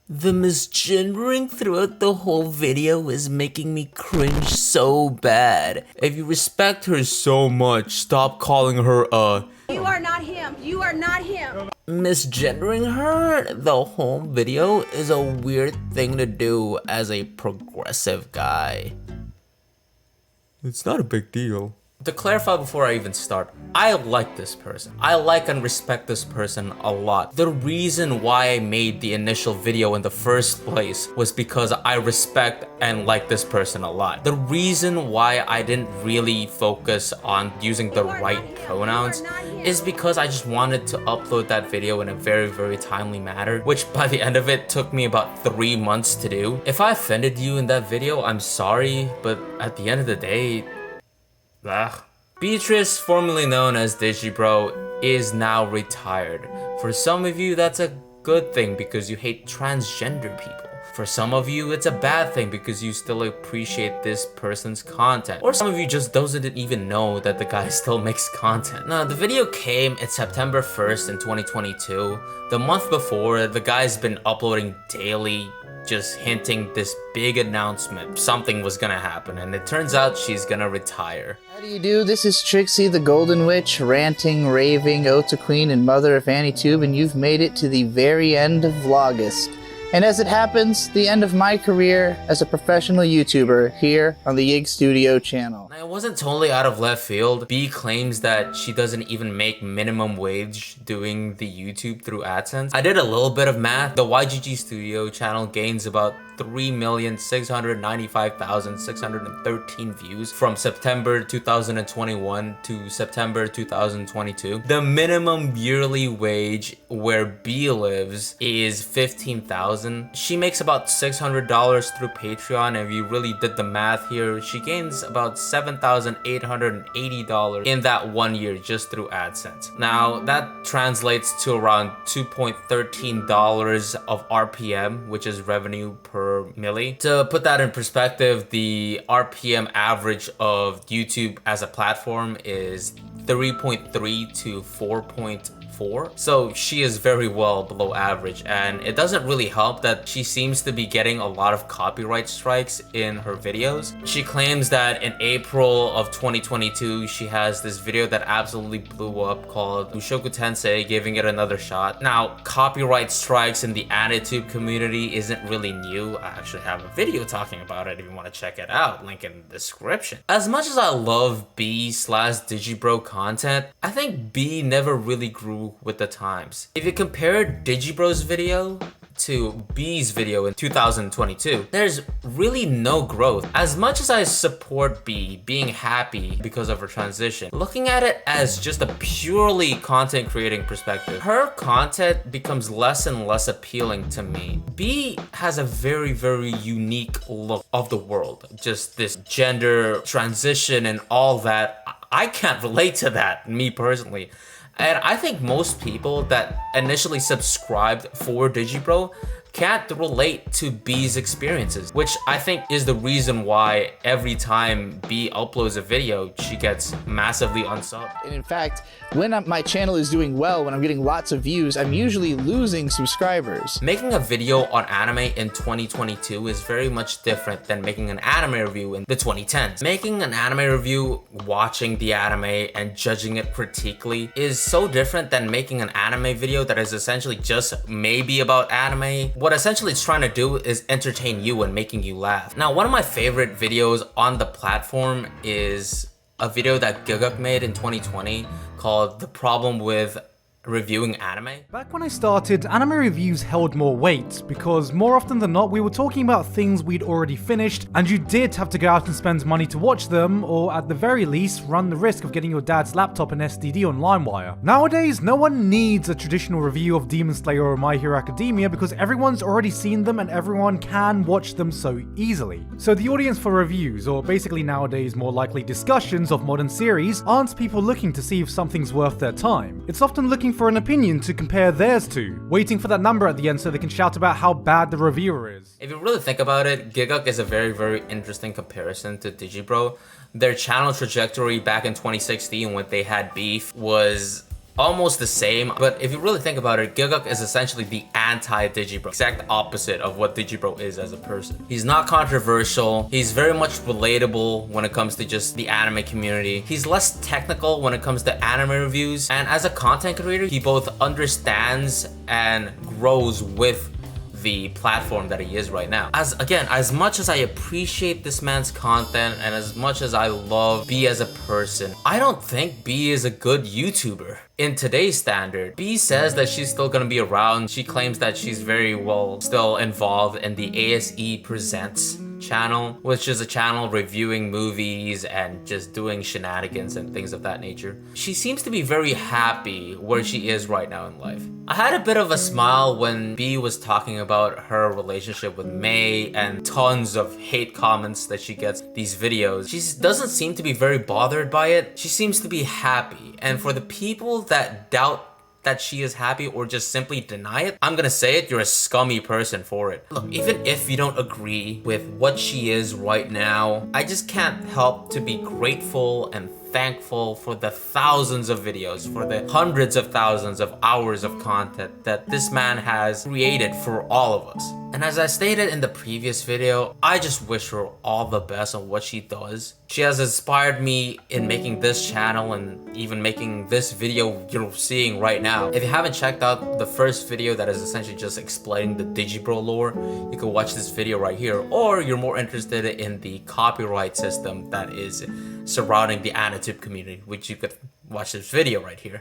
The misgendering throughout the whole video is making me cringe so bad. If you respect her so much, stop calling her You are not him. You are not him. Misgendering her the whole video is a weird thing to do as a progressive guy. It's not a big deal. To clarify before I even start, I like this person. I like and respect this person a lot. The reason why I made the initial video in the first place was because I respect and like this person a lot. The reason why I didn't really focus on using the right pronouns is because I just wanted to upload that video in a very timely manner, which by the end of it took me about 3 months to do. If I offended you in that video, I'm sorry, but at the end of the day, Beatrice, formerly known as Digibro, is now retired. For some of you, that's a good thing because you hate transgender people. For some of you, it's a bad thing because you still appreciate this person's content. Or some of you just doesn't even know that the guy still makes content. Now, the video came in September 1st in 2022. The month before, the guy's been uploading daily, just hinting this big announcement. Something was gonna happen, and it turns out she's gonna retire. How do you do? This is Trixie the Golden Witch, ranting, raving, Ota Queen, and Mother of AniTube, and you've made it to the very end of Vlogust. And as it happens, the end of my career as a professional YouTuber here on the Yig Studio channel. Now, it wasn't totally out of left field. B claims that she doesn't even make minimum wage doing the YouTube through AdSense. I did a little bit of math. The YGG Studio channel gains about 3,695,613 views from September 2021 to September 2022. The minimum yearly wage where B lives is $15,000. She makes about $600 through Patreon. If you really did the math here, she gains about $7,880 in that 1 year just through AdSense. Now that translates to around $2.13 of RPM, which is revenue per milli. To put that in perspective, the RPM average of YouTube as a platform is 3.3 to 4.4. So she is very well below average, and it doesn't really help that she seems to be getting a lot of copyright strikes in her videos. She claims that in April of 2022, she has this video that absolutely blew up called Mushoku Tensei, giving it another shot. Now, copyright strikes in the AniTube community isn't really new. I actually have a video talking about it if you want to check it out, link in the description. As much as I love B/Digibro content, I think B never really grew with the times. If you compare Digibro's video to B's video in 2022, there's really no growth. As much as I support B being happy because of her transition, looking at it as just a purely content creating perspective, her content becomes less and less appealing to me. B has a very unique look of the world. Just this gender transition and all that. I can't relate to that, me personally. And I think most people that initially subscribed for Digibro can't relate to B's experiences, which I think is the reason why every time B uploads a video, she gets massively unsubbed. And in fact, when my channel is doing well, when I'm getting lots of views, I'm usually losing subscribers. Making a video on anime in 2022 is very much different than making an anime review in the 2010s. Making an anime review, watching the anime, and judging it critically is so different than making an anime video that is essentially just maybe about anime. What essentially it's trying to do is entertain you and making you laugh. Now, one of my favorite videos on the platform is a video that Giguk made in 2020 called The Problem with Reviewing Anime. Back when I started, anime reviews held more weight, because more often than not, we were talking about things we'd already finished, and you did have to go out and spend money to watch them, or at the very least, run the risk of getting your dad's laptop and SDD on LimeWire. Nowadays, no one needs a traditional review of Demon Slayer or My Hero Academia because everyone's already seen them and everyone can watch them so easily. So the audience for reviews, or basically nowadays more likely discussions of modern series, aren't people looking to see if something's worth their time. It's often looking for an opinion to compare theirs to, waiting for that number at the end so they can shout about how bad the reviewer is. If you really think about it, Giguk is a very interesting comparison to Digibro. Their channel trajectory back in 2016 when they had beef was almost the same, but if you really think about it, Gilguk is essentially the anti-Digibro, exact opposite of what Digibro is as a person. He's not controversial, he's very much relatable when it comes to just the anime community. He's less technical when it comes to anime reviews, and as a content creator, he both understands and grows with the platform that he is right now. As much as I appreciate this man's content and as much as I love B as a person, I don't think B is a good YouTuber. In today's standard, B says that she's still gonna be around. She claims that she's very well still involved in the ASE Presents channel, which is a channel reviewing movies and just doing shenanigans and things of that nature. She seems to be very happy where she is right now in life. I had a bit of a smile when B was talking about her relationship with May and tons of hate comments that she gets these videos. She doesn't seem to be very bothered by it. She seems to be happy. And for the people that doubt that she is happy or just simply deny it, I'm gonna say it, you're a scummy person for it. Look, even if you don't agree with what she is right now, I just can't help to be grateful and thankful for the thousands of videos, for the hundreds of thousands of hours of content that this man has created for all of us. And as I stated in the previous video, I just wish her all the best on what she does. She has inspired me in making this channel and even making this video you're seeing right now. If you haven't checked out the first video that is essentially just explaining the Digibro lore, you can watch this video right here, or you're more interested in the copyright system that is surrounding the Anitube community, which you could watch this video right here.